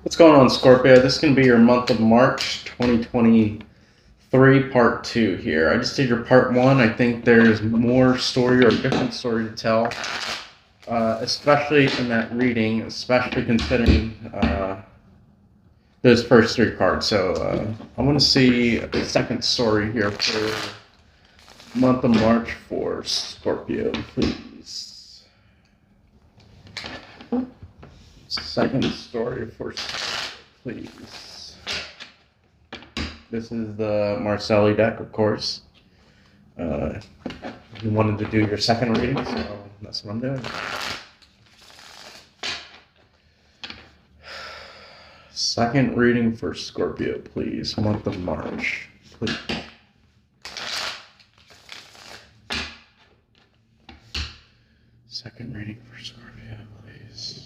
What's going on, Scorpio? This is going to be your month of March 2023, part two here. I just did your part one. I think there's more story or a different story to tell, especially in that reading, especially considering those first three cards. So I want to see a second story here for month of March for Scorpio, please. Second story for, please. This is the Marcelli deck, of course. You wanted to do your second reading, so that's what I'm doing. Second reading for Scorpio, please. Month of March, please. Second reading for Scorpio, please.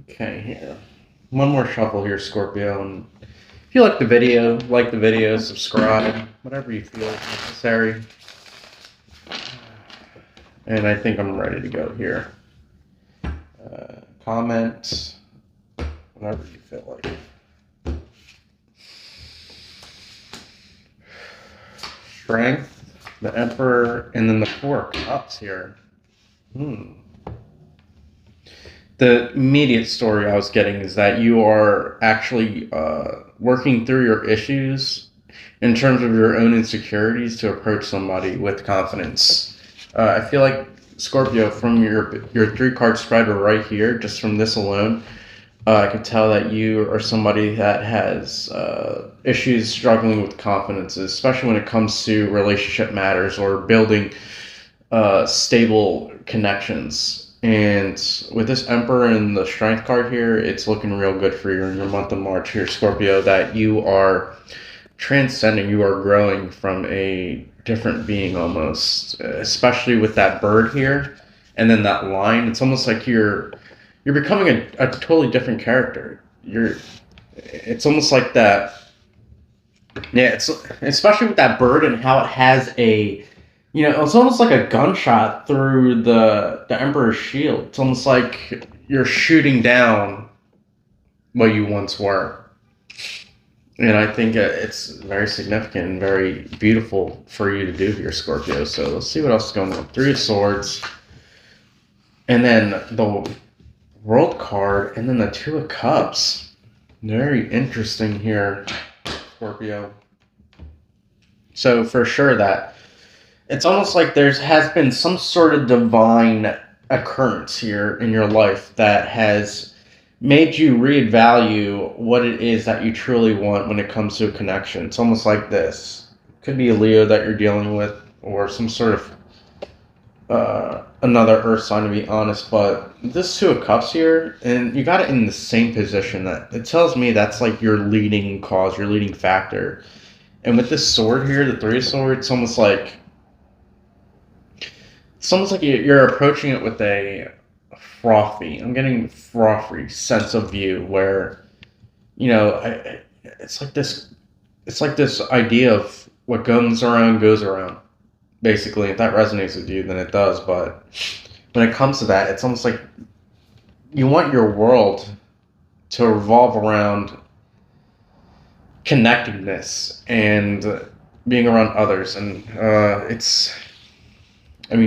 Okay, here. One more shuffle here, Scorpio. And if you like the video, subscribe, whatever you feel is necessary. And I think I'm ready to go here. Comment, whatever you feel like. Strength, the Emperor, and then the Four of Cups here. The immediate story I was getting is that you are actually working through your issues in terms of your own insecurities to approach somebody with confidence. I feel like, Scorpio, from your three-card spread right here, just from this alone, I could tell that you are somebody that has issues struggling with confidence, especially when it comes to relationship matters or building stable connections. And with this Emperor and the Strength card here, it's looking real good for you in your month of March here, Scorpio, that you are transcending, you are growing from a different being almost, especially with that bird here and then that line. It's almost like you're becoming a totally different character. It's almost like that. Yeah, it's especially with that bird and how it has it's almost like a gunshot through the Emperor's shield. It's almost like you're shooting down what you once were. And I think it's very significant and very beautiful for you to do here, Scorpio. So let's see what else is going on. Three of Swords. And then the World card. And then the Two of Cups. Very interesting here, Scorpio. So for sure that it's almost like has been some sort of divine occurrence here in your life that has made you reevaluate what it is that you truly want when it comes to a connection. It's almost like this. It could be a Leo that you're dealing with or some sort of another earth sign, to be honest. But this Two of Cups here, and you got it in the same position. That it tells me that's like your leading cause, your leading factor. And with this sword here, the Three of Swords, it's almost like you're approaching it with I'm getting frothy sense of view where, it's like this idea of what goes around, basically. If that resonates with you, then it does. But when it comes to that, it's almost like you want your world to revolve around connectedness and being around others. And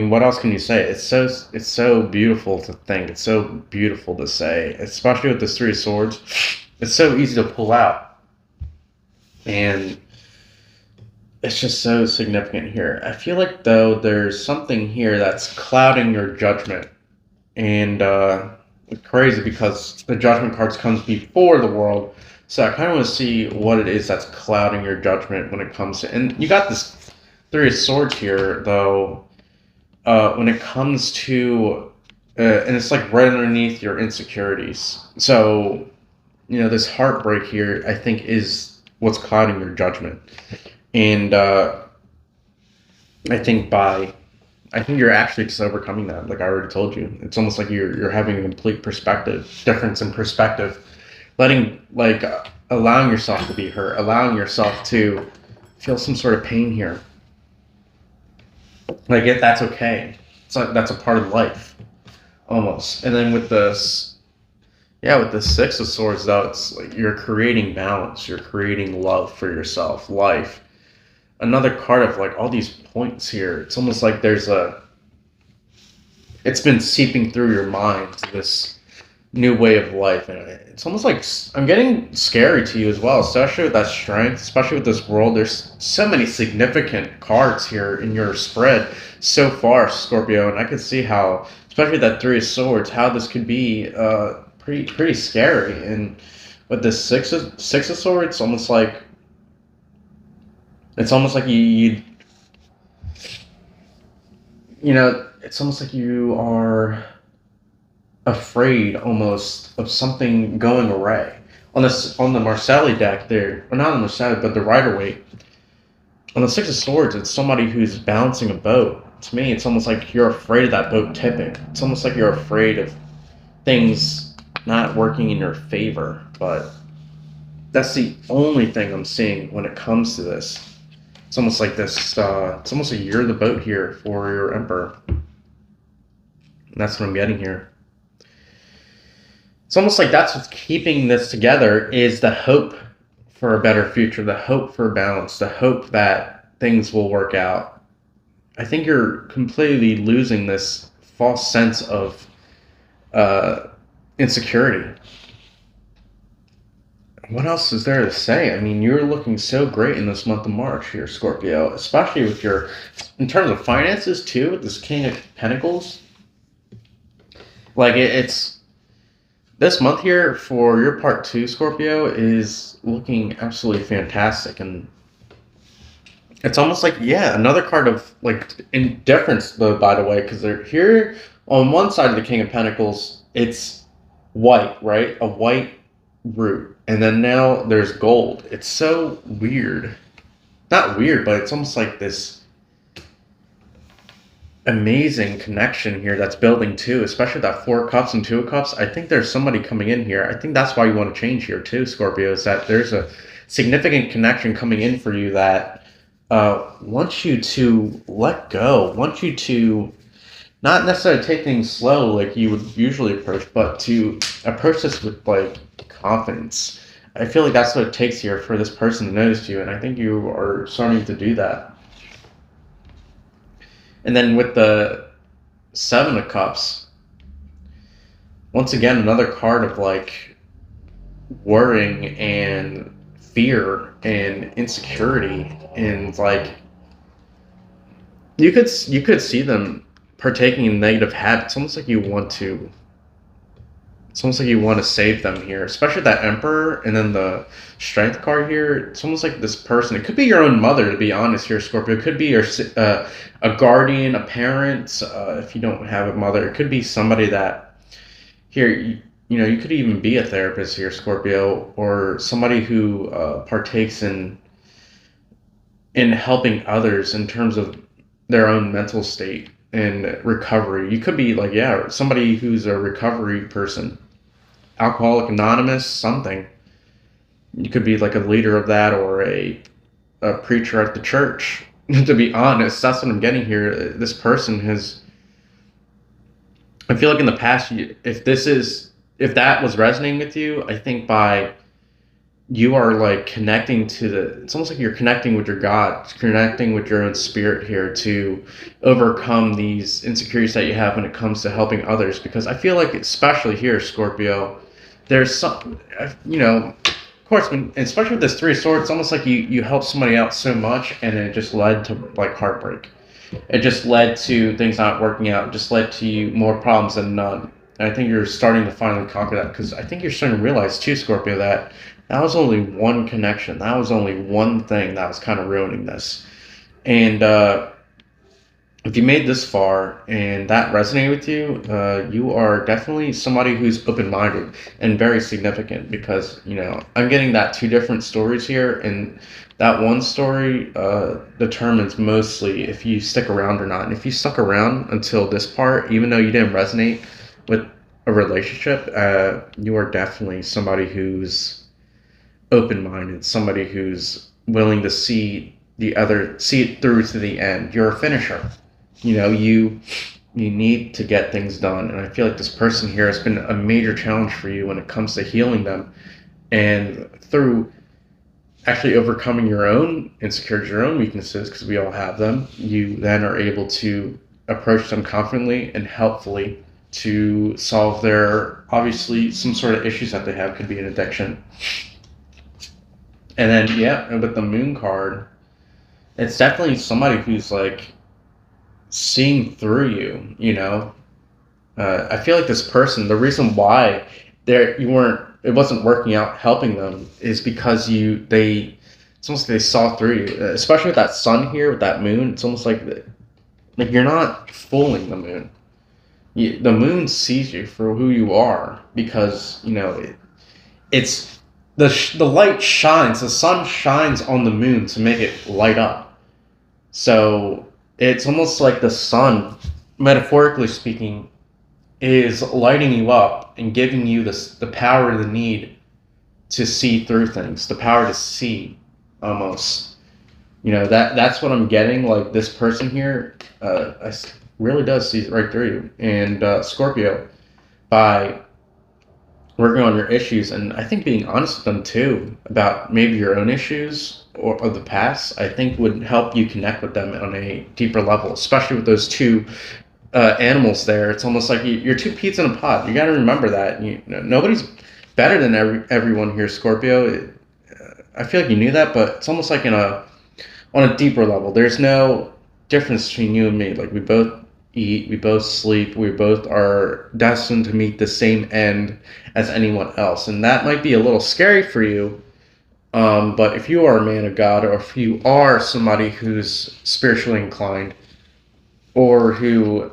what else can you say? It's so beautiful to think. It's so beautiful to say, especially with this Three of Swords. It's so easy to pull out. And it's just so significant here. I feel like, though, there's something here that's clouding your judgment. And it's crazy because the Judgment cards comes before the World. So I kind of want to see what it is that's clouding your judgment when it comes to... And you got this Three of Swords here, though. When it comes to, and it's like right underneath your insecurities. So, this heartbreak here, I think, is what's clouding your judgment. And I think by I think you're actually just overcoming that. Like I already told you, it's almost like you're having a complete perspective difference in perspective, letting allowing yourself to be hurt, allowing yourself to feel some sort of pain here. Like if that's okay. It's like that's a part of life almost. And then with this, yeah, with the Six of Swords, though, it's like you're creating balance, you're creating love for yourself, life. Another card of like all these points here. It's almost like it's been seeping through your mind to this new way of life, and it's almost like I'm getting scary to you as well, especially with that strength, especially with this world. There's so many significant cards here in your spread so far, Scorpio, and I could see how, especially that Three of Swords, how this could be pretty scary. And with the Six of Swords, it's almost like you know, it's almost like you are afraid almost of something going awry. On the Marcelli deck there, or not on the Marcelli, but the Rider Waite. On the Six of Swords, it's somebody who's balancing a boat. To me, it's almost like you're afraid of that boat tipping. It's almost like you're afraid of things not working in your favor. But that's the only thing I'm seeing when it comes to this. It's almost like this. It's almost like you're the boat here for your Emperor. And that's what I'm getting here. It's almost like that's what's keeping this together is the hope for a better future, the hope for balance, the hope that things will work out. I think you're completely losing this false sense of insecurity. What else is there to say? I mean, you're looking so great in this month of March here, Scorpio, especially with in terms of finances too, with this King of Pentacles. Like it's this month here for your part too, Scorpio, is looking absolutely fantastic. And it's almost like, yeah, another card of like indifference, though, by the way, because they're here on one side of the King of Pentacles, it's white, right? A white root. And then now there's gold. It's so weird. Not weird, but it's almost like this amazing connection here that's building too, especially that Four of Cups and Two of Cups. I think there's somebody coming in here. I think that's why you want to change here too, Scorpio, is that there's a significant connection coming in for you that wants you to let go, wants you to not necessarily take things slow like you would usually approach, but to approach this with like confidence. I feel like that's what it takes here for this person to notice you, and I think you are starting to do that. And then with the Seven of Cups, once again, another card of like worrying and fear and insecurity, and like you could see them partaking in negative habits. Almost like you want to. It's almost like you want to save them here, especially that Emperor, and then the Strength card here. It's almost like this person. It could be your own mother, to be honest here, Scorpio. It could be a guardian, a parent, if you don't have a mother. It could be somebody that, here, you know, you could even be a therapist here, Scorpio, or somebody who partakes in helping others in terms of their own mental state and recovery. You could be like, yeah, somebody who's a recovery person. Alcoholic Anonymous, something. You could be like a leader of that, or a preacher at the church. To be honest, that's what I'm getting here. This person has, I feel like in the past, if that was resonating with you, I think you are like connecting to it's almost like you're connecting with your God, connecting with your own spirit here to overcome these insecurities that you have when it comes to helping others. Because I feel like, especially here, Scorpio, there's some, you know, of course, especially with this Three of Swords, it's almost like you help somebody out so much, and it just led to like heartbreak. It just led to things not working out. It just led to you more problems than none. And I think you're starting to finally conquer that, because I think you're starting to realize too, Scorpio, that was only one connection. That was only one thing that was kind of ruining this. And if you made this far and that resonated with you, you are definitely somebody who's open-minded and very significant, because I'm getting that two different stories here, and that one story determines mostly if you stick around or not. And if you stuck around until this part, even though you didn't resonate with a relationship, you are definitely somebody who's open-minded, somebody who's willing to see it through to the end. You're a finisher. You need to get things done, and I feel like this person here has been a major challenge for you when it comes to healing them, and through actually overcoming your own insecurities, your own weaknesses, because we all have them. You then are able to approach them confidently and helpfully to solve their, obviously, some sort of issues that they have. Could be an addiction. And then, yeah, and with the moon card, it's definitely somebody who's like seeing through you. I feel like this person, the reason why it wasn't working out helping them, is because it's almost like they saw through you, especially with that sun here, with that moon. It's almost like you're not fooling the moon. The moon sees you for who you are, because it's the light shines. The sun shines on the moon to make it light up. So it's almost like the sun, metaphorically speaking, is lighting you up and giving you the power to need to see through things, the power to see, almost. That's what I'm getting. Like, this person here, really does see right through you. And Scorpio, by working on your issues, and I think being honest with them too about maybe your own issues or of the past, I think would help you connect with them on a deeper level, especially with those two animals there. It's almost like you're two peas in a pod. You got to remember that. Nobody's better than everyone here, Scorpio. I feel like you knew that, but it's almost like on a deeper level. There's no difference between you and me. Like, we both eat, we both sleep, we both are destined to meet the same end as anyone else. And that might be a little scary for you, but if you are a man of God, or if you are somebody who's spiritually inclined, or who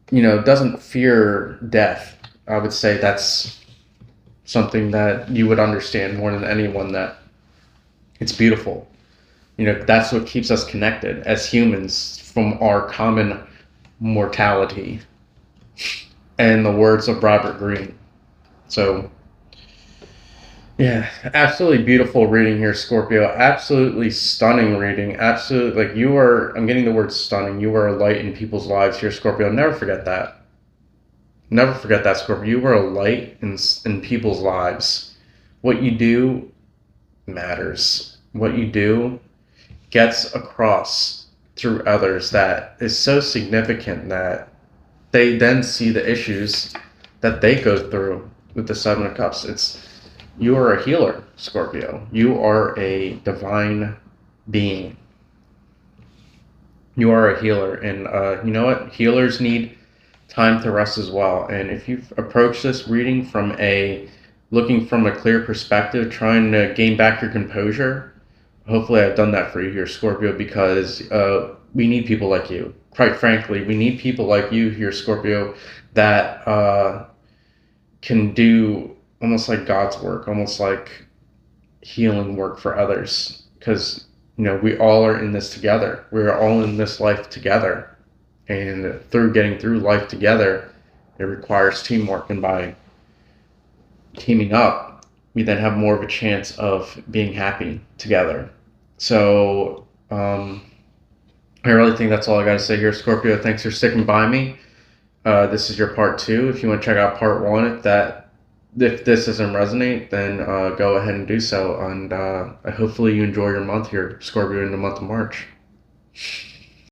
doesn't fear death, I would say that's something that you would understand more than anyone, that it's beautiful. That's what keeps us connected as humans from our common mortality. And the words of Robert Greene. So, yeah, absolutely beautiful reading here, Scorpio. Absolutely stunning reading. Absolutely, like, I'm getting the word stunning. You are a light in people's lives here, Scorpio. Never forget that. Never forget that, Scorpio. You are a light in people's lives. What you do matters. What you do gets across through others, that is so significant that they then see the issues that they go through with the Seven of Cups. You are a healer, Scorpio. You are a divine being. You are a healer, and you know what? Healers need time to rest as well. And if you approach this reading looking from a clear perspective, trying to gain back your composure, hopefully I've done that for you here, Scorpio, because we need people like you. Quite frankly, we need people like you here, Scorpio, that can do almost like God's work, almost like healing work for others. Because, we all are in this together. We're all in this life together. And through getting through life together, it requires teamwork. And by teaming up, we then have more of a chance of being happy together. So, I really think that's all I got to say here, Scorpio. Thanks for sticking by me. This is your part 2. If you want to check out part 1, if this doesn't resonate, then go ahead and do so. And hopefully you enjoy your month here, Scorpio, in the month of March.